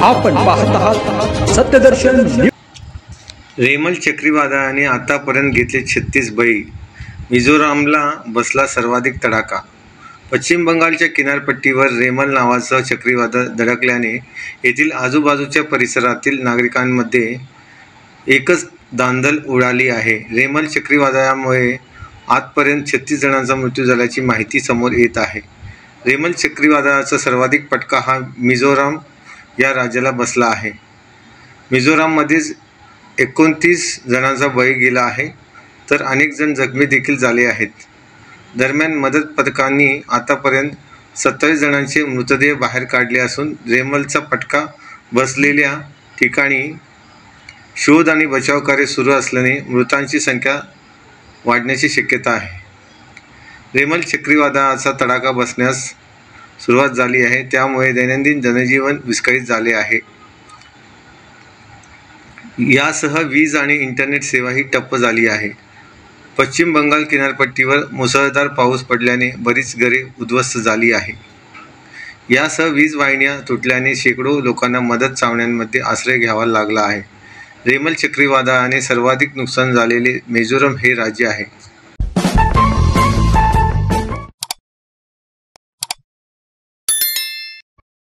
आपण पाहत आहात सत्यदर्शन न्यूज। रेमल चक्रीवादळाने आतापर्यंत घेतले 36 बळी, मिझोरामला बसला सर्वाधिक तडाखा। पश्चिम बंगालच्या किनारपट्टीवर रेमल नावाचं चक्रीवादळ धडकल्याने येथील आजूबाजूच्या परिसरातील नागरिकांमध्ये एकच धांदल उडाली आहे। रेमल चक्रीवादळामुळे आजपर्यंत 36 जणांचा मृत्यू झाल्याची माहिती समोर येत आहे। रेमल चक्रीवादळाचा सर्वाधिक फटका हा मिझोराम या राज्याला बसला आहे। मिझोराममध्येच 29 जणांचा बळी गेला आहे, तर अनेक जण जखमी देखील झाले आहेत। दरम्यान मदत पथकांनी आतापर्यंत 27 जणांचे मृतदेह बाहेर काढले असून रेमलचा फटका बसलेल्या ठिकाणी शोध आणि बचाव कार्य सुरू असल्याने मृतांची संख्या वाढण्याची शक्यता आहे। रेमल चक्रीवादळाचा तडाखा बसण्यास सुरुवात झाली आहे, त्यामुळे दैनंदिन जनजीवन विस्कळीत झाले आहे। यासह वीज आणि इंटरनेट सेवाही ठप्प झाली आहे। पश्चिम बंगाल किनारपट्टीवर मुसळधार पाऊस पडल्याने बरीच घरे उद्ध्वस्त झाली आहे। यासह वीज वाहिन्या तुटल्याने शेकडो लोकांना मदत छावण्यांमध्ये आश्रय घ्यावा लागला आहे। रेमल चक्रीवादळाने सर्वाधिक नुकसान झालेले मिझोराम हे राज्य आहे।